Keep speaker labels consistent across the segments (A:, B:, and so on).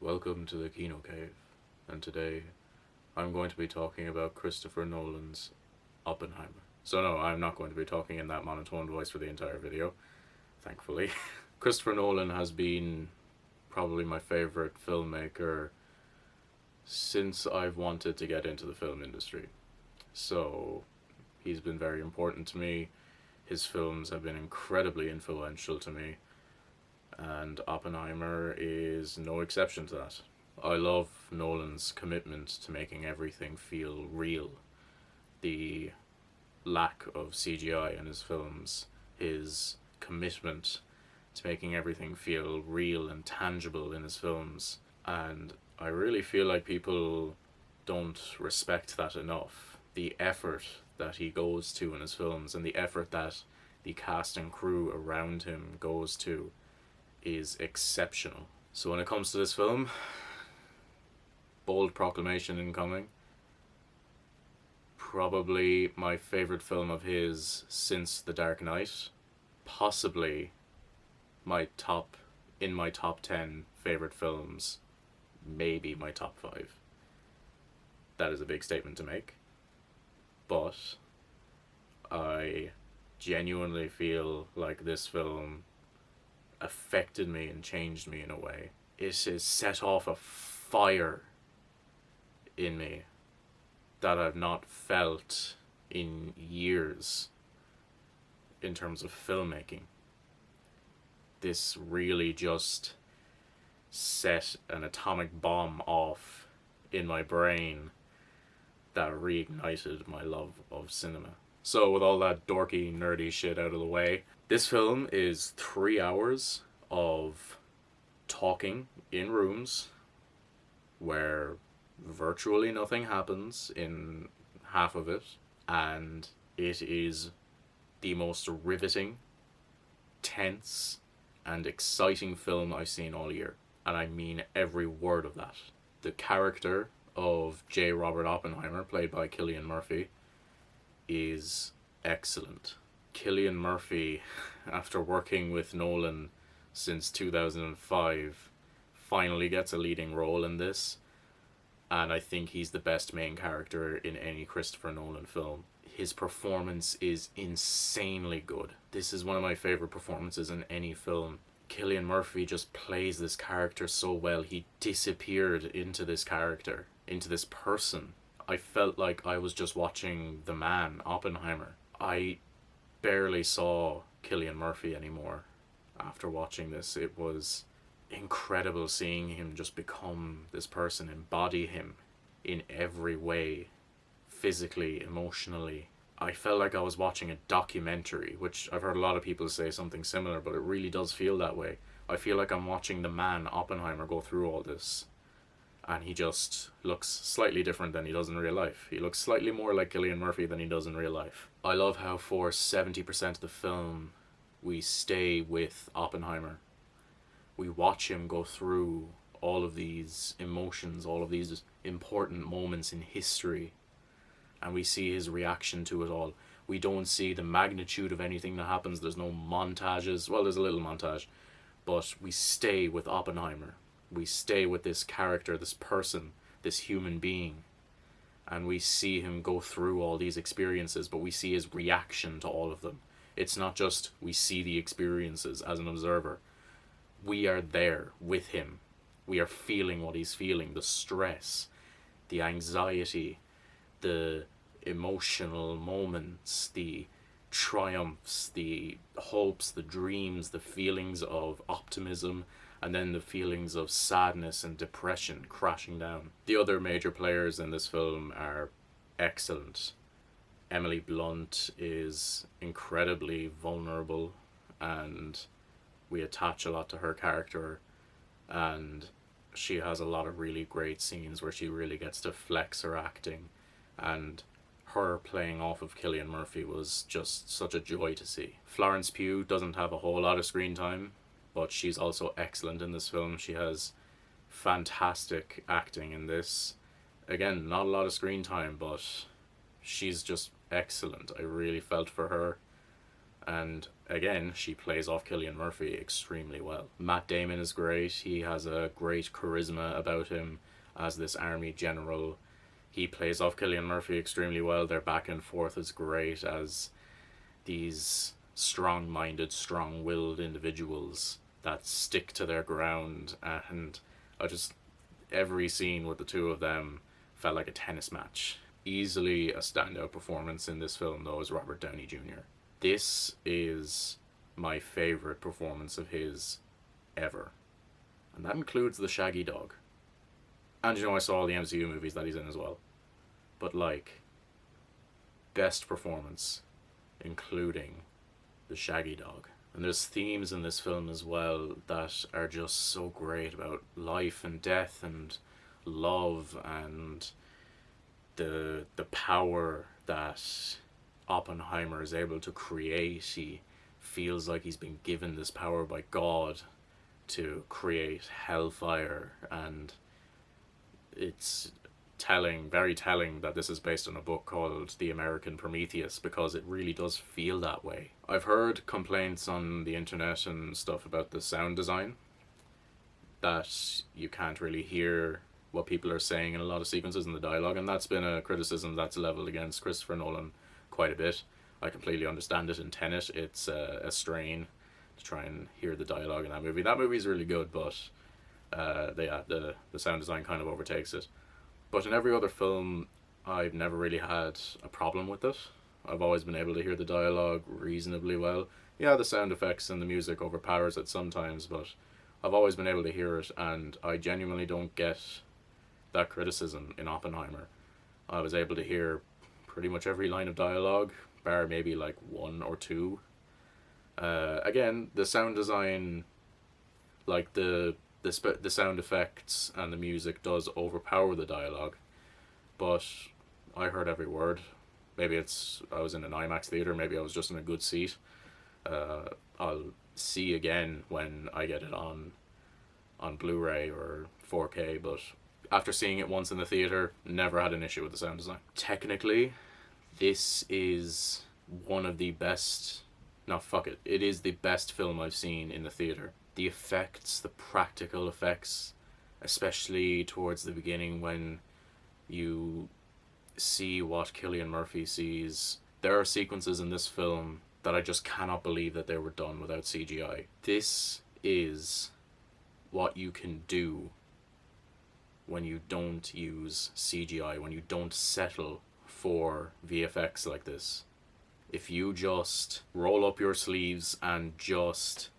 A: Welcome to the Kino Cave, and today I'm going to be talking about Christopher Nolan's Oppenheimer. So no, I'm not going to be talking in that monotone voice for the entire video, thankfully. Christopher Nolan has been probably my favourite filmmaker since I've wanted to get into the film industry. So he's been very important to me. His films have been incredibly influential to me, and Oppenheimer is no exception to that. I love Nolan's commitment to making everything feel real. The lack of CGI in his films, his commitment to making everything feel real and tangible in his films, and I really feel like people don't respect that enough. The effort that he goes to in his films and the effort that the cast and crew around him goes to is exceptional. So when it comes to this film, bold proclamation incoming. Probably my favourite film of his since The Dark Knight. Possibly in my top 10 favourite films. Maybe my top 5. That is a big statement to make. But I genuinely feel like this film affected me and changed me in a way. It has set off a fire in me that I've not felt in years in terms of filmmaking. This really just set an atomic bomb off in my brain that reignited my love of cinema. So with all that dorky, nerdy shit out of the way, this film is 3 hours of talking in rooms where virtually nothing happens in half of it, and it is the most riveting, tense, and exciting film I've seen all year. And I mean every word of that. The character of J. Robert Oppenheimer, played by Cillian Murphy, is excellent. Cillian Murphy, after working with Nolan since 2005, finally gets a leading role in this, and I think he's the best main character in any Christopher Nolan film. His performance is insanely good. This is one of my favourite performances in any film. Cillian Murphy just plays this character so well. He disappeared into this character, into this person. I felt like I was just watching the man, Oppenheimer. I barely saw Cillian Murphy anymore after watching this. It was incredible seeing him just become this person, embody him in every way, physically, emotionally. I felt like I was watching a documentary, which I've heard a lot of people say something similar, but it really does feel that way. I feel like I'm watching the man, Oppenheimer, go through all this, and he just looks slightly different than he does in real life. He looks slightly more like Cillian Murphy than he does in real life. I love how for 70% of the film we stay with Oppenheimer. We watch him go through all of these emotions, all of these important moments in history, and we see his reaction to it all. We don't see the magnitude of anything that happens. There's no montages. Well, there's a little montage, but we stay with Oppenheimer. We stay with this character, this person, this human being, and we see him go through all these experiences, but we see his reaction to all of them. It's not just we see the experiences as an observer. We are there with him. We are feeling what he's feeling, the stress, the anxiety, the emotional moments, the triumphs, the hopes, the dreams, the feelings of optimism, and then the feelings of sadness and depression crashing down. The other major players in this film are excellent. Emily Blunt is incredibly vulnerable, and we attach a lot to her character, and she has a lot of really great scenes where she really gets to flex her acting, and her playing off of Cillian Murphy was just such a joy to see. Florence Pugh doesn't have a whole lot of screen time, but she's also excellent in this film. She has fantastic acting in this. Again, not a lot of screen time, but she's just excellent. I really felt for her, And again, she plays off Cillian Murphy extremely well. Matt Damon is great. He has a great charisma about him as this army general. He plays off Cillian Murphy extremely well. Their back and forth is great as these strong-minded, strong-willed individuals that stick to their ground. And I just, every scene with the two of them felt like a tennis match. Easily a standout performance in this film, though, is Robert Downey Jr. This is my favorite performance of his ever. And that includes the Shaggy Dog. And I saw all the MCU movies that he's in as well. But like, best performance, including the Shaggy Dog. And there's themes in this film as well that are just so great about life and death and love and the power that Oppenheimer is able to create. He feels like he's been given this power by God to create hellfire, and it's telling, very telling, that this is based on a book called The American Prometheus, because it really does feel that way. I've heard complaints on the internet and stuff about the sound design, that you can't really hear what people are saying in a lot of sequences in the dialogue, and that's been a criticism that's leveled against Christopher Nolan quite a bit. I completely understand it in Tenet. It's a strain to try and hear the dialogue in that movie. That movie's really good, but the sound design kind of overtakes it. But in every other film, I've never really had a problem with it. I've always been able to hear the dialogue reasonably well. Yeah, the sound effects and the music overpowers it sometimes, but I've always been able to hear it, and I genuinely don't get that criticism in Oppenheimer. I was able to hear pretty much every line of dialogue, bar maybe like one or two. Again, the sound design, like the sound effects and the music does overpower the dialogue, but I heard every word. Maybe I was in an IMAX theater, maybe I was just in a good seat. I'll see again when I get it on Blu-ray or 4K, but after seeing it once in the theater, never had an issue with the sound design. Technically, this is one of the best, no, fuck it, it is the best film I've seen in the theater. The effects, the practical effects, especially towards the beginning when you see what Cillian Murphy sees. There are sequences in this film that I just cannot believe that they were done without CGI. This is what you can do when you don't use CGI, when you don't settle for VFX like this. If you just roll up your sleeves and just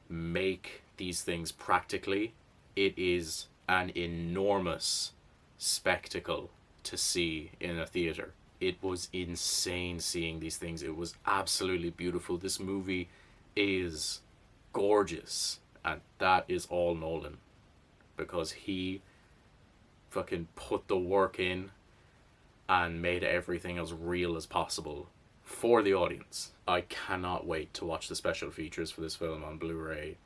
A: make these things practically, it is an enormous spectacle to see in a theater. It was insane seeing these things. It was absolutely beautiful. This movie is gorgeous, and that is all Nolan, because he fucking put the work in and made everything as real as possible for the audience. I cannot wait to watch the special features for this film on Blu-ray.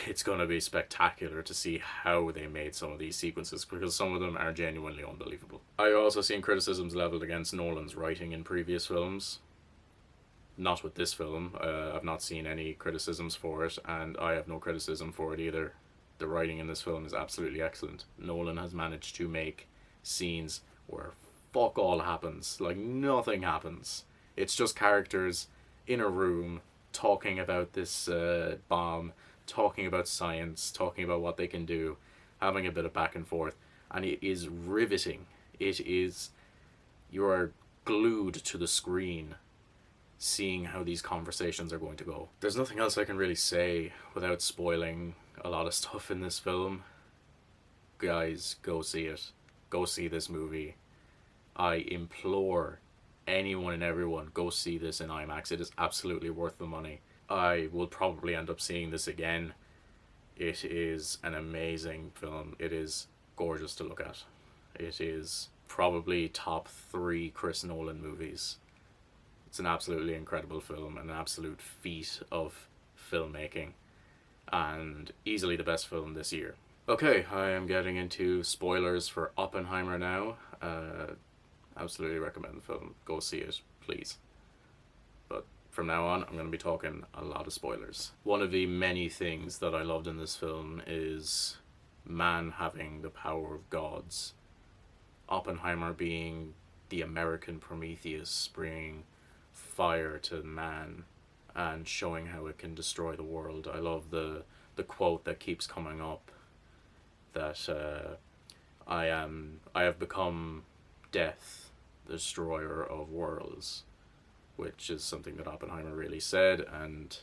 A: It's going to be spectacular to see how they made some of these sequences, because some of them are genuinely unbelievable. I've also seen criticisms leveled against Nolan's writing in previous films. Not with this film. I've not seen any criticisms for it, and I have no criticism for it either. The writing in this film is absolutely excellent. Nolan has managed to make scenes where fuck all happens. Like, nothing happens. It's just characters in a room talking about this bomb, talking about science, talking about what they can do, having a bit of back and forth, and it is riveting. It is, you are glued to the screen seeing how these conversations are going to go. There's nothing else I can really say without spoiling a lot of stuff in this film. Guys, go see it. Go see this movie. I implore anyone and everyone, go see this in IMAX. It is absolutely worth the money. I will probably end up seeing this again. It is an amazing film. It is gorgeous to look at. It is probably top 3 Chris Nolan movies. It's an absolutely incredible film, an absolute feat of filmmaking, and easily the best film this year. Okay, I am getting into spoilers for Oppenheimer now. Absolutely recommend the film. Go see it, please. But from now on, I'm going to be talking a lot of spoilers. One of the many things that I loved in this film is man having the power of gods. Oppenheimer being the American Prometheus, bringing fire to man and showing how it can destroy the world. I love the quote that keeps coming up that I have become death, the destroyer of worlds, which is something that Oppenheimer really said, and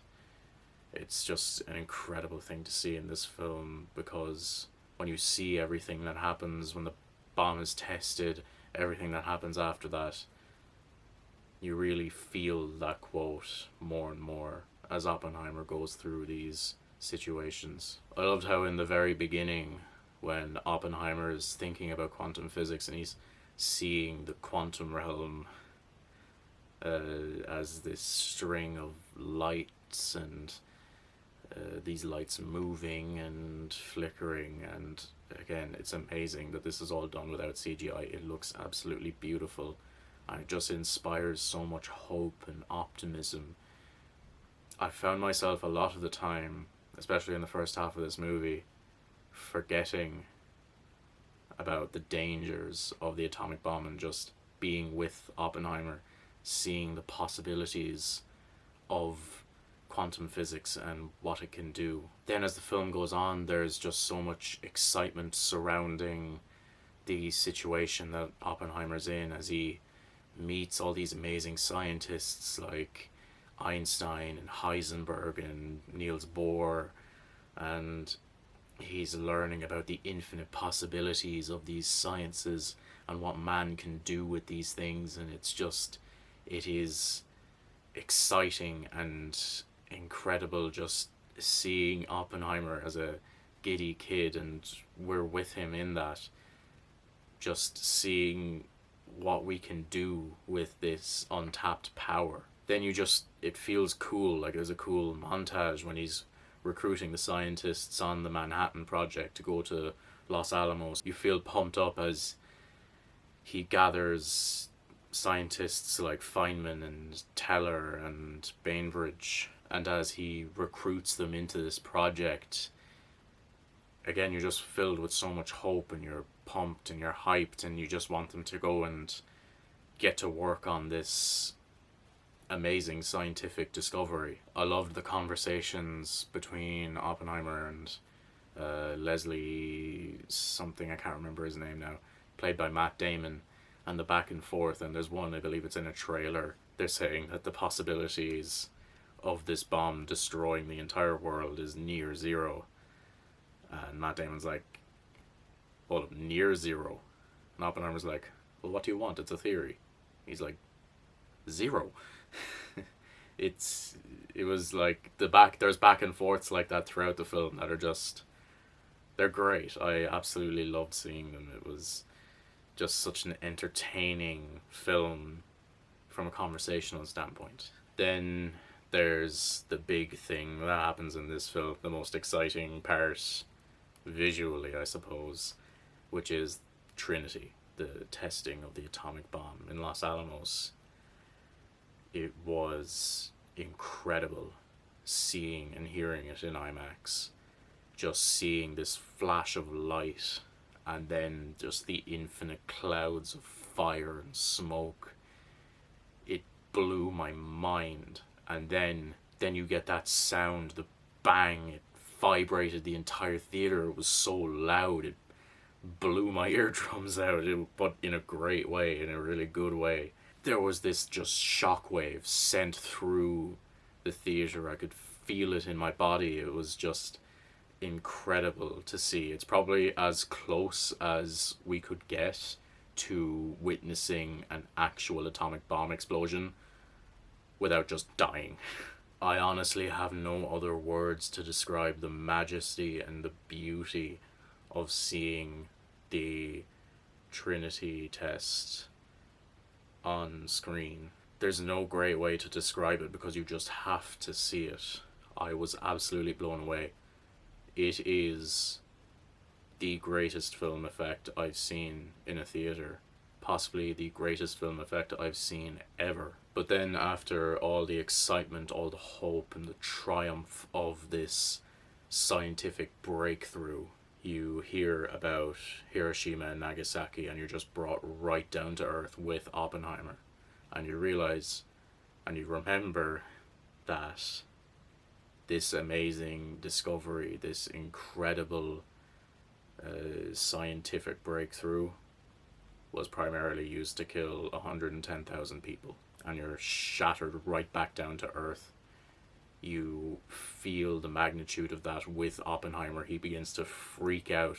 A: it's just an incredible thing to see in this film, because when you see everything that happens when the bomb is tested, everything that happens after that, you really feel that quote more and more as Oppenheimer goes through these situations. I loved how in the very beginning, when Oppenheimer is thinking about quantum physics and he's seeing the quantum realm as this string of lights, and these lights moving and flickering, and again, it's amazing that this is all done without CGI. It looks absolutely beautiful, and it just inspires so much hope and optimism. I found myself a lot of the time, especially in the first half of this movie, forgetting about the dangers of the atomic bomb and just being with Oppenheimer, seeing the possibilities of quantum physics and what it can do. Then as the film goes on, there's just so much excitement surrounding the situation that Oppenheimer's in as he meets all these amazing scientists like Einstein and Heisenberg and Niels Bohr, and he's learning about the infinite possibilities of these sciences and what man can do with these things, and it is exciting and incredible just seeing Oppenheimer as a giddy kid, and we're with him in that, just seeing what we can do with this untapped power. Then it feels cool, like there's a cool montage when he's recruiting the scientists on the Manhattan Project to go to Los Alamos. You feel pumped up as he gathers scientists like Feynman and Teller and Bainbridge, and as he recruits them into this project, again, you're just filled with so much hope, and you're pumped and you're hyped, and you just want them to go and get to work on this amazing scientific discovery. I loved the conversations between Oppenheimer and Leslie something, I can't remember his name now, played by Matt Damon, and the back and forth. And there's one, I believe it's in a trailer, they're saying that the possibilities of this bomb destroying the entire world is near zero, and Matt Damon's like, well, near zero, and Oppenheimer's like, well, what do you want? It's a theory. He's like, zero. It was like there's back and forths like that throughout the film that are just, they're great. I absolutely loved seeing them. It was just such an entertaining film from a conversational standpoint. Then there's the big thing that happens in this film, the most exciting part visually, I suppose, which is Trinity, the testing of the atomic bomb in Los Alamos. It was incredible seeing and hearing it in IMAX. Just seeing this flash of light, and then just the infinite clouds of fire and smoke. It blew my mind. And then you get that sound, the bang, it vibrated the entire theater. It was so loud, it blew my eardrums out, but in a great way, in a really good way. There was this just shockwave sent through the theater. I could feel it in my body. It was just incredible to see. It's probably as close as we could get to witnessing an actual atomic bomb explosion without just dying. I honestly have no other words to describe the majesty and the beauty of seeing the Trinity test on screen. There's no great way to describe it because you just have to see it. I was absolutely blown away. It is the greatest film effect I've seen in a theater possibly the greatest film effect I've seen ever. But then, after all the excitement, all the hope, and the triumph of this scientific breakthrough, you hear about Hiroshima and Nagasaki, and you're just brought right down to earth with Oppenheimer. And you realize and you remember that this amazing discovery, this incredible scientific breakthrough, was primarily used to kill 110,000 people. And you're shattered right back down to earth. You feel the magnitude of that with Oppenheimer. He begins to freak out.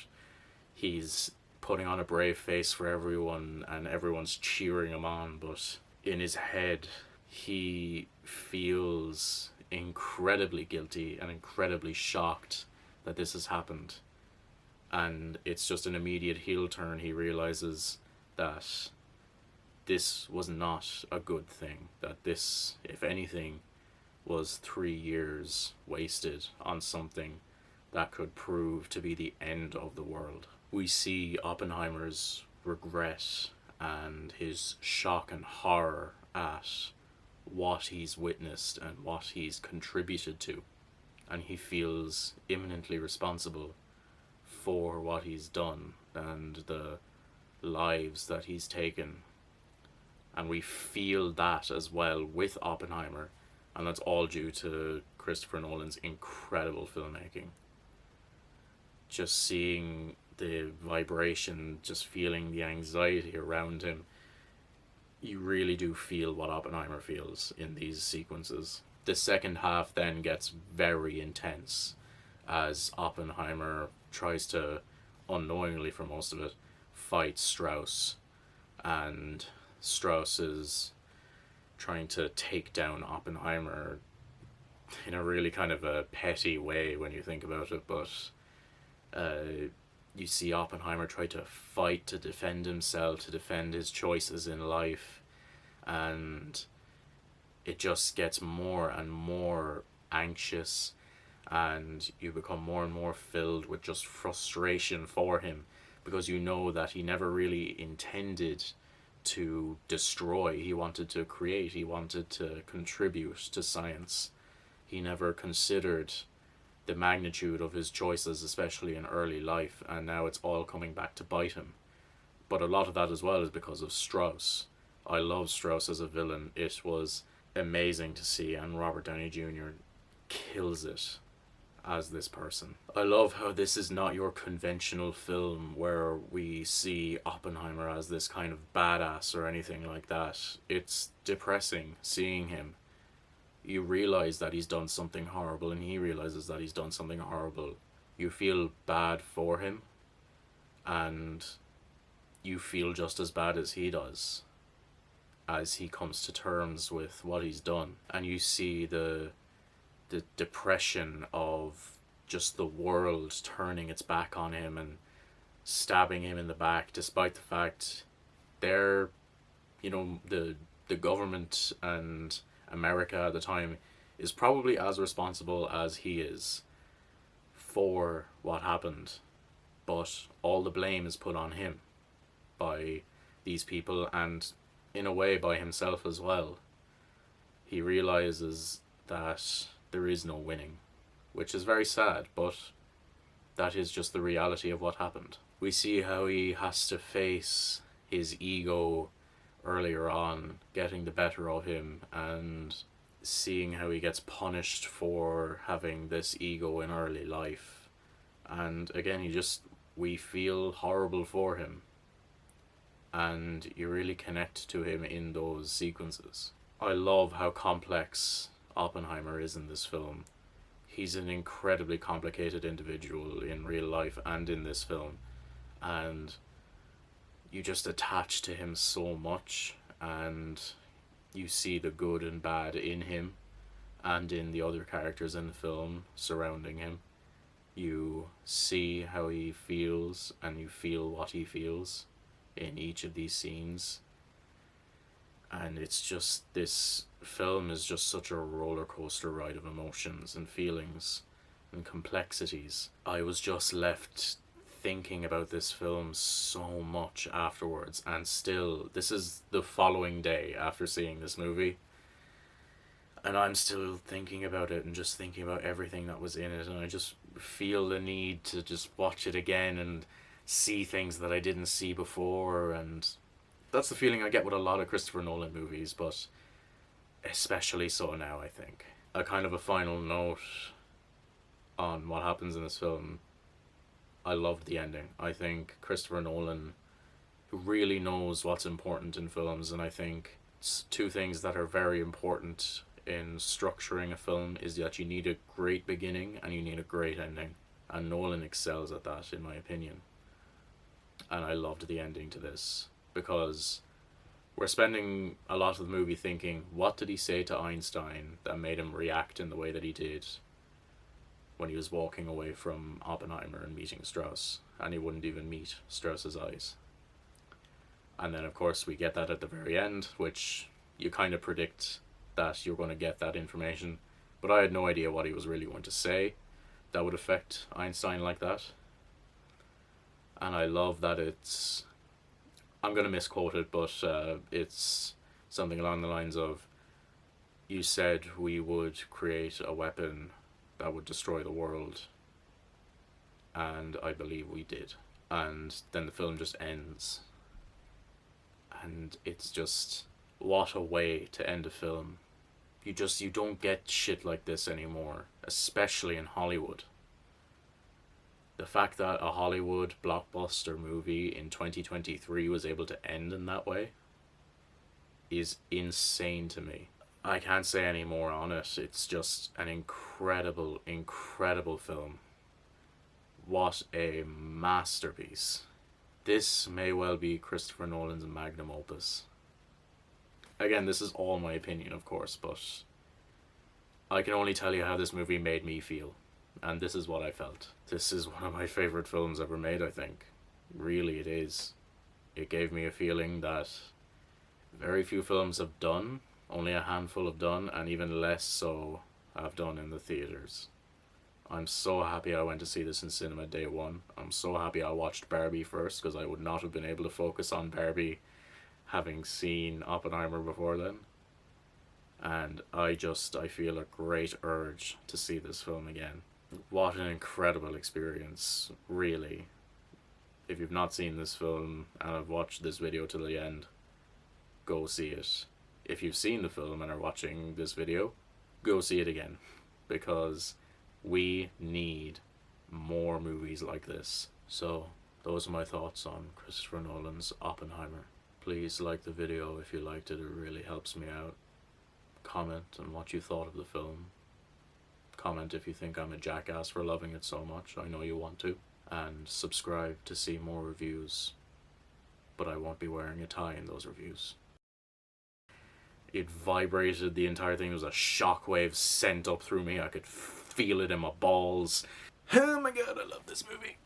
A: He's putting on a brave face for everyone, and everyone's cheering him on, but in his head, he feels incredibly guilty and incredibly shocked that this has happened. And it's just an immediate heel turn. He realizes that this was not a good thing, that this, if anything, was 3 years wasted on something that could prove to be the end of the world. We see Oppenheimer's regret and his shock and horror at what he's witnessed and what he's contributed to, and he feels imminently responsible for what he's done and the lives that he's taken. And we feel that as well with Oppenheimer, and that's all due to Christopher Nolan's incredible filmmaking. Just seeing the vibration, just feeling the anxiety around him, you really do feel what Oppenheimer feels in these sequences. The second half then gets very intense as Oppenheimer tries to, unknowingly for most of it, fight Strauss, and Strauss is trying to take down Oppenheimer in a really kind of a petty way when you think about it, but you see Oppenheimer try to fight to defend himself, to defend his choices in life, and it just gets more and more anxious, and you become more and more filled with just frustration for him, because you know that he never really intended to destroy. He wanted to create, he wanted to contribute to science. He never considered the magnitude of his choices, especially in early life, and now it's all coming back to bite him. But a lot of that as well is because of Strauss. I love Strauss as a villain. It was amazing to see, and Robert Downey Jr. kills it as this person. I love how this is not your conventional film where we see Oppenheimer as this kind of badass or anything like that. It's depressing seeing him. You realize that he's done something horrible, and he realizes that he's done something horrible. You feel bad for him, and you feel just as bad as he does as he comes to terms with what he's done. And you see the depression of just the world turning its back on him and stabbing him in the back, despite the fact they're, the government and America at the time is probably as responsible as he is for what happened, but all the blame is put on him by these people, and in a way by himself as well. He realizes that there is no winning, which is very sad, but that is just the reality of what happened. We see how he has to face his ego earlier on getting the better of him, and seeing how he gets punished for having this ego in early life. And again, we feel horrible for him, and you really connect to him in those sequences. I love how complex Oppenheimer is in this film. He's an incredibly complicated individual in real life and in this film, and you just attach to him so much, and you see the good and bad in him and in the other characters in the film surrounding him. You see how he feels, and you feel what he feels in each of these scenes. And it's just, this film is just such a roller coaster ride of emotions and feelings and complexities. I was just left thinking about this film so much afterwards, and still, this is the following day after seeing this movie, and I'm still thinking about it and just thinking about everything that was in it, and I just feel the need to just watch it again and see things that I didn't see before, and that's the feeling I get with a lot of Christopher Nolan movies, but especially so now, I think. A kind of a final note on what happens in this film. I loved the ending. I think Christopher Nolan really knows what's important in films, and I think it's two things that are very important in structuring a film is that you need a great beginning and you need a great ending. And Nolan excels at that, in my opinion. And I loved the ending to this because we're spending a lot of the movie thinking, what did he say to Einstein that made him react in the way that he did when he was walking away from Oppenheimer and meeting Strauss, and he wouldn't even meet Strauss's eyes. And then, of course, we get that at the very end, which you kind of predict that you're going to get that information. But I had no idea what he was really going to say that would affect Einstein like that. And I love that it's... I'm going to misquote it, but it's something along the lines of, you said we would create a weapon that would destroy the world, and I believe we did. And then the film just ends, and it's just, what a way to end a film. You don't get shit like this anymore, especially in Hollywood. The fact that a Hollywood blockbuster movie in 2023 was able to end in that way is insane to me. I can't say any more on it. It's just an incredible, incredible film. What a masterpiece. This may well be Christopher Nolan's magnum opus. Again, this is all my opinion, of course, but I can only tell you how this movie made me feel. And this is what I felt. This is one of my favorite films ever made, I think. Really, it is. It gave me a feeling that very few films have done, only a handful have done, and even less so have done in the theaters. I'm so happy I went to see this in cinema day one. I'm so happy I watched Barbie first, because I would not have been able to focus on Barbie having seen Oppenheimer before then. And I feel a great urge to see this film again. What an incredible experience, really. If you've not seen this film and have watched this video till the end, go see it. If you've seen the film and are watching this video, go see it again, because we need more movies like this. So, those are my thoughts on Christopher Nolan's Oppenheimer. Please like the video if you liked it, it really helps me out. Comment on what you thought of the film. Comment if you think I'm a jackass for loving it so much. I know you want to. And subscribe to see more reviews. But I won't be wearing a tie in those reviews. It vibrated, the entire thing was a shockwave sent up through me. I could feel it in my balls. Oh my god, I love this movie.